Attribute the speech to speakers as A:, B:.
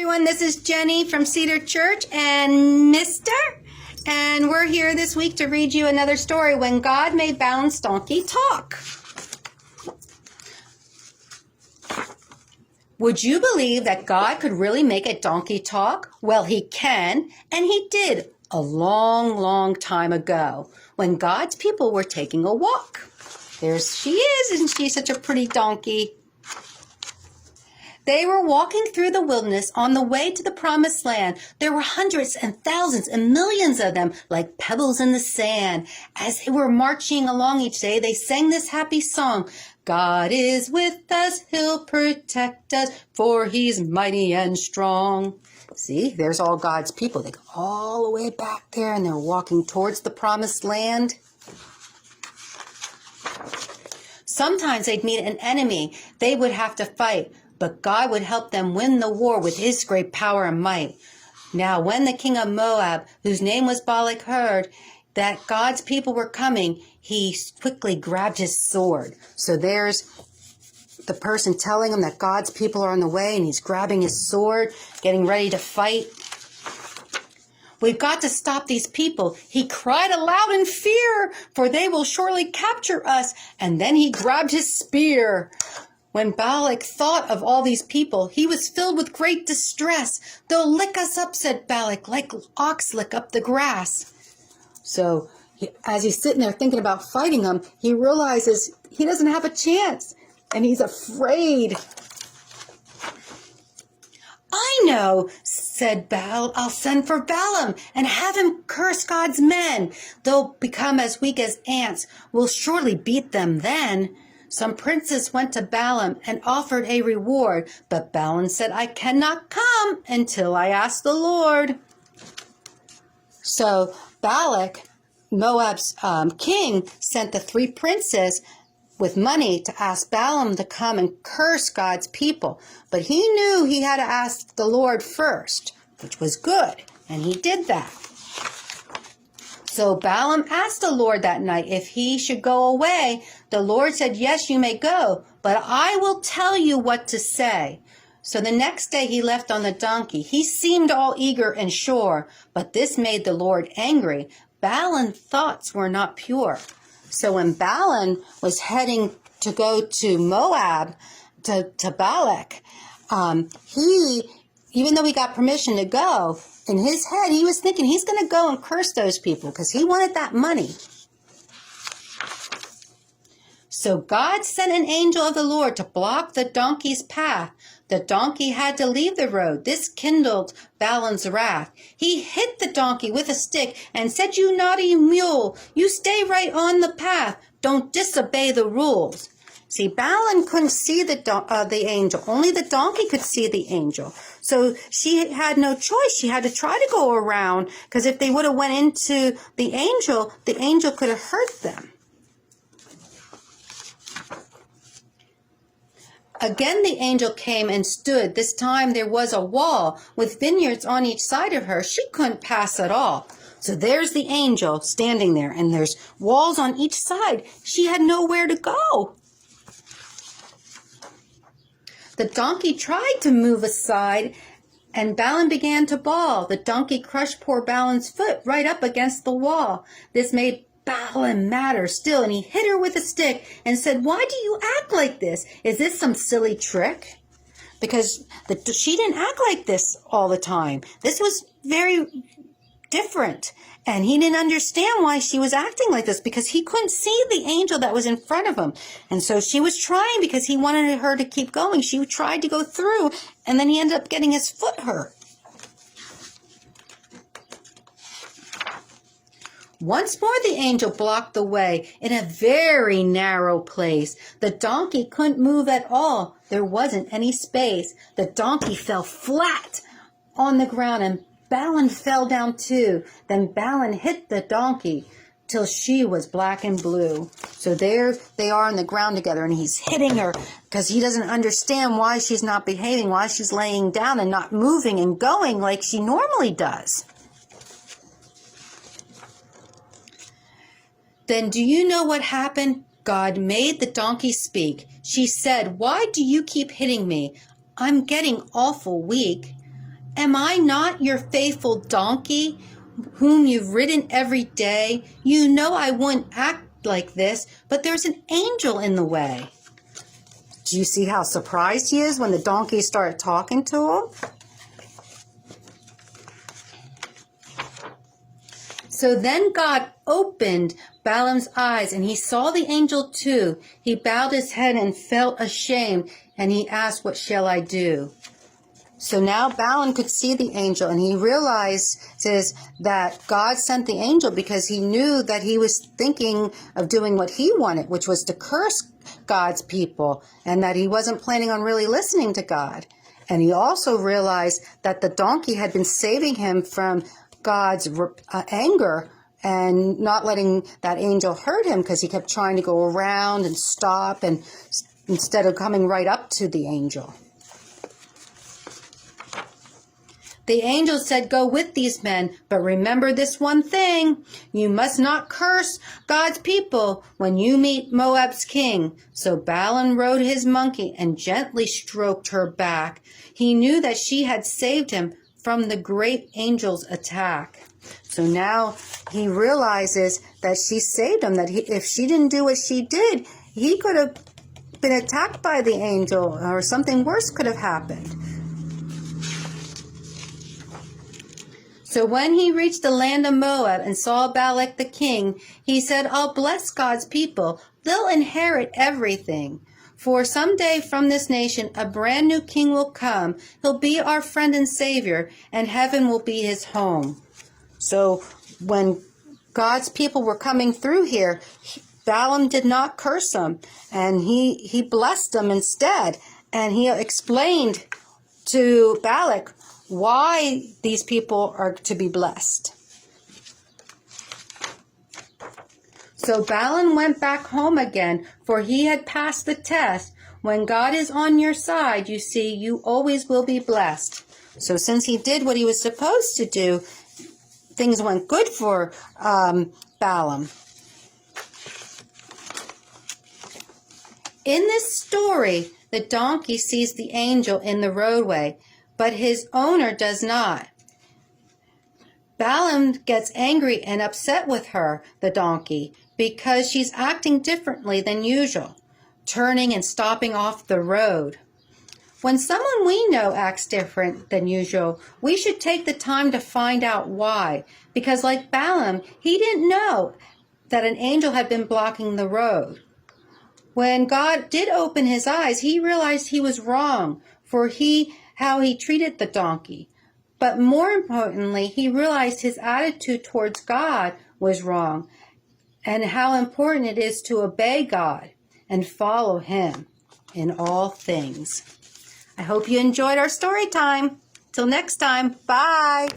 A: everyone. This is Jenny from Cedar Church and Mr. And we're here this week to read you another story, When God Made Balaam's Donkey Talk. Would you believe that God could really make a donkey talk? Well, he can, and he did a long, long time ago when God's people were taking a walk. There she is, isn't she such a pretty donkey? They were walking through the wilderness on the way to the promised land. There were hundreds and thousands and millions of them, like pebbles in the sand. As they were marching along each day, they sang this happy song. God is with us, he'll protect us, for he's mighty and strong. See, there's all God's people. They go all the way back there, and they're walking towards the promised land. Sometimes they'd meet an enemy they would have to fight, but God would help them win the war with his great power and might. Now, when the king of Moab, whose name was Balak, heard that God's people were coming, he quickly grabbed his sword. So there's the person telling him that God's people are on the way, and he's grabbing his sword, getting ready to fight. We've got to stop these people, he cried aloud in fear, for they will surely capture us. And then he grabbed his spear. When Balak thought of all these people, he was filled with great distress. They'll lick us up, said Balak, like ox lick up the grass. So as he's sitting there thinking about fighting them, he realizes he doesn't have a chance, and he's afraid. I know, said Baal. I'll send for Balaam and have him curse God's men. They'll become as weak as ants. We'll surely beat them then. Some princes went to Balaam and offered a reward, but Balaam said, I cannot come until I ask the Lord. So Balak, Moab's king, sent the 3 princes with money to ask Balaam to come and curse God's people. But he knew he had to ask the Lord first, which was good, and he did that. So Balaam asked the Lord that night if he should go away. The Lord said, yes, you may go, but I will tell you what to say. So the next day he left on the donkey. He seemed all eager and sure, but this made the Lord angry. Balaam's thoughts were not pure. So when Balaam was heading to go to Moab, to Balak, even though he got permission to go, in his head, he was thinking he's going to go and curse those people because he wanted that money. So God sent an angel of the Lord to block the donkey's path. The donkey had to leave the road. This kindled Balaam's wrath. He hit the donkey with a stick and said, you naughty mule, you stay right on the path. Don't disobey the rules. See, Balaam couldn't see the angel. Only the donkey could see the angel. So she had no choice. She had to try to go around, because if they would have went into the angel could have hurt them. Again the angel came and stood. This time there was a wall with vineyards on each side of her. She couldn't pass at all. So there's the angel standing there, and there's walls on each side. She had nowhere to go. The donkey tried to move aside, and Balaam began to bawl. The donkey crushed poor Balaam's foot right up against the wall. This made Balaam madder still, and he hit her with a stick and said, why do you act like this? Is this some silly trick? Because she didn't act like this all the time. This was very different. And he didn't understand why she was acting like this, because he couldn't see the angel that was in front of him. And so she was trying, because he wanted her to keep going. She tried to go through, and then he ended up getting his foot hurt. Once more the angel blocked the way in a very narrow place. The donkey couldn't move at all. There wasn't any space. The donkey fell flat on the ground, and Balaam fell down too. Then Balaam hit the donkey till she was black and blue. So there they are on the ground together, and he's hitting her because he doesn't understand why she's not behaving, why she's laying down and not moving and going like she normally does. Then do you know what happened? God made the donkey speak. She said, why do you keep hitting me? I'm getting awful weak. Am I not your faithful donkey, whom you've ridden every day? You know I wouldn't act like this, but there's an angel in the way." Do you see how surprised he is when the donkey started talking to him? So then God opened Balaam's eyes, and he saw the angel too. He bowed his head and felt ashamed, and he asked, "What shall I do?" So now Balaam could see the angel, and he realizes that God sent the angel because he knew that he was thinking of doing what he wanted, which was to curse God's people, and that he wasn't planning on really listening to God. And he also realized that the donkey had been saving him from God's anger and not letting that angel hurt him, because he kept trying to go around and stop and instead of coming right up to the angel. The angel said, "Go with these men, but remember this one thing. You must not curse God's people when you meet Moab's king." So Balaam rode his monkey and gently stroked her back. He knew that she had saved him from the great angel's attack. So now he realizes that she saved him, that if she didn't do what she did, he could have been attacked by the angel, or something worse could have happened. So when he reached the land of Moab and saw Balak the king, he said, "I'll bless God's people. They'll inherit everything. For someday from this nation a brand new king will come. He'll be our friend and savior, and heaven will be his home." So when God's people were coming through here, Balaam did not curse them, and he blessed them instead. And he explained to Balak why these people are to be blessed. So Balaam went back home again, for he had passed the test. When God is on your side, you see, you always will be blessed. So since he did what he was supposed to do, things went good for Balaam. In this story, the donkey sees the angel in the roadway, but his owner does not. Balaam gets angry and upset with her, the donkey, because she's acting differently than usual, turning and stopping off the road. When someone we know acts different than usual, we should take the time to find out why, because like Balaam, he didn't know that an angel had been blocking the road. When God did open his eyes, he realized he was wrong for how he treated the donkey. But more importantly, he realized his attitude towards God was wrong, and how important it is to obey God and follow him in all things. I hope you enjoyed our story time. Till next time, bye.